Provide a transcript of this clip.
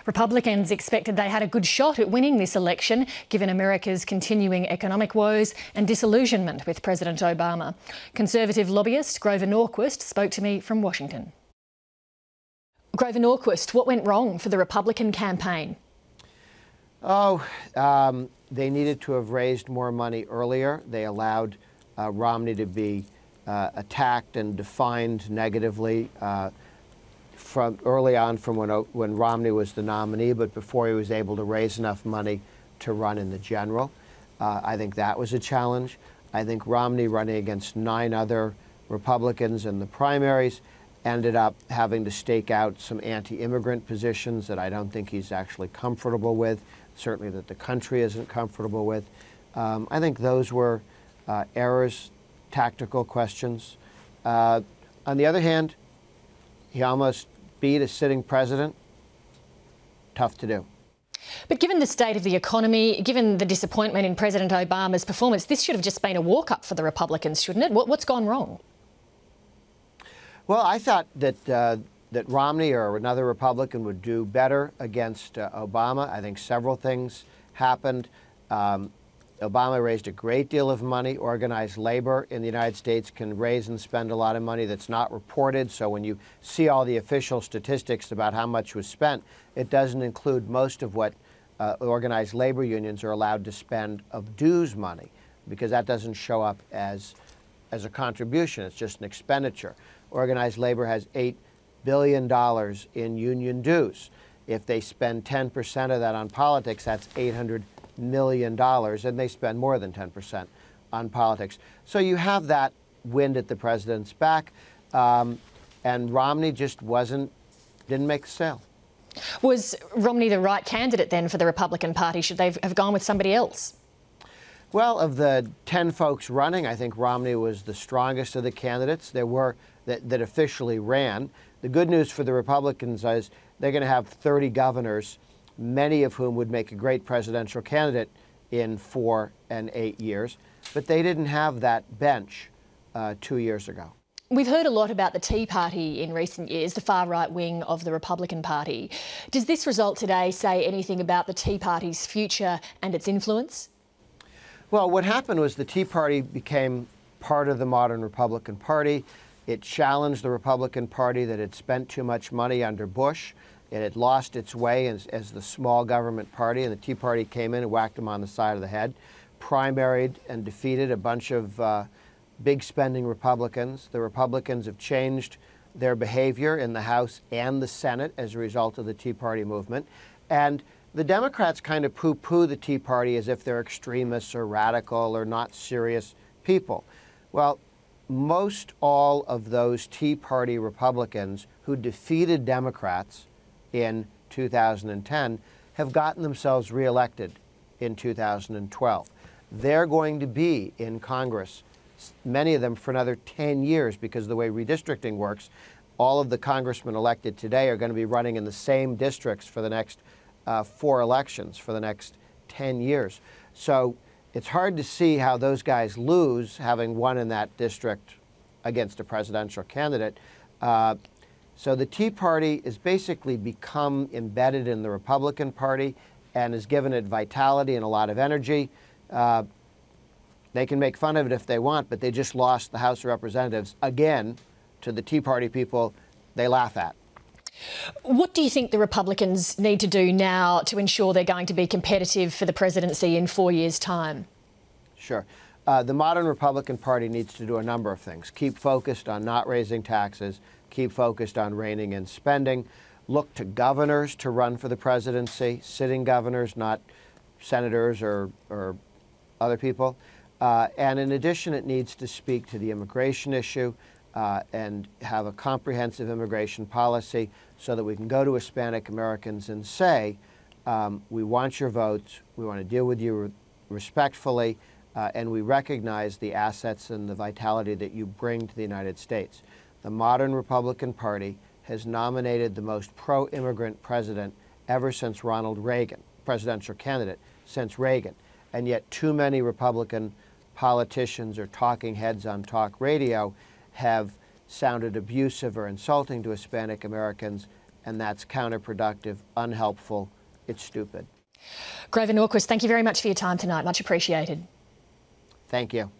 Republicans expected they had a good shot at winning this election, given America's continuing economic woes and disillusionment with President Obama. Conservative lobbyist Grover Norquist spoke to me from Washington. Grover Norquist, what went wrong for the Republican campaign? They needed to have raised more money earlier. They allowed Romney to be attacked and defined negatively from early on, from when Romney was the nominee, but before he was able to raise enough money to run in the general. I think that was a challenge. I think Romney, running against 9 other Republicans in the primaries, ended up having to stake out some anti-immigrant positions that I don't think he's actually comfortable with, certainly that the country isn't comfortable with. I think those were errors, tactical questions. On the other hand, he almost beat a sitting president. Tough to do. But given the state of the economy, given the disappointment in President Obama's performance, this should have just been a walk-up for the Republicans, shouldn't it? What's gone wrong? Well, I thought that Romney or another Republican would do better against Obama. I think several things happened. Obama raised a great deal of money. Organized labor in the United States can raise and spend a lot of money that's not reported. So when you see all the official statistics about how much was spent, it doesn't include most of what organized labor unions are allowed to spend of dues money, because that doesn't show up as a contribution. It's just an expenditure. Organized labor has $8 billion in union dues. If they spend 10% of that on politics, that's $800 million, and they spend more than 10% on politics. So you have that wind at the president's back, and Romney just didn't make the sale. Was Romney the right candidate then for the Republican Party? Should they have gone with somebody else? Well, of the 10 folks running, I think Romney was the strongest of the candidates that officially ran. The good news for the Republicans is they're going to have 30 governors, many of whom would make a great presidential candidate in 4 and 8 years. But they didn't have that bench 2 years ago. We've heard a lot about the Tea Party in recent years, the far-right wing of the Republican Party. Does this result today say anything about the Tea Party's future and its influence? Well, what happened was the Tea Party became part of the modern Republican Party. It challenged the Republican Party that had spent too much money under Bush. It had lost its way as the small government party, and the Tea Party came in and whacked them on the side of the head, primaried and defeated a bunch of big spending Republicans. The Republicans have changed their behavior in the House and the Senate as a result of the Tea Party movement. And the Democrats kind of poo-poo the Tea Party as if they're extremists or radical or not serious people. Well, most all of those Tea Party Republicans who defeated Democrats in 2010 have gotten themselves reelected in 2012. They're going to be in Congress, many of them for another 10 years, because of the way redistricting works. All of the congressmen elected today are going to be running in the same districts for the next 4 elections for the next 10 years. So it's hard to see how those guys lose, having won in that district against a presidential candidate. So the Tea Party has basically become embedded in the Republican Party and has given it vitality and a lot of energy. They can make fun of it if they want, but they just lost the House of Representatives again to the Tea Party people they laugh at. What do you think the Republicans need to do now to ensure they're going to be competitive for the presidency in 4 years' time? Sure. The modern Republican Party needs to do a number of things. Keep focused on not raising taxes, keep focused on reining in spending, look to governors to run for the presidency, sitting governors, not senators or other people. And in addition, it needs to speak to the immigration issue and have a comprehensive immigration policy so that we can go to Hispanic Americans and say, we want your votes, we want to deal with you respectfully, and we recognize the assets and the vitality that you bring to the United States. The modern Republican Party has nominated the most pro-immigrant president ever since Ronald Reagan, presidential candidate since Reagan. And yet too many Republican politicians or talking heads on talk radio have sounded abusive or insulting to Hispanic Americans and that's counterproductive, unhelpful. It's stupid. Grover Norquist, thank you very much for your time tonight. Much appreciated. Thank you.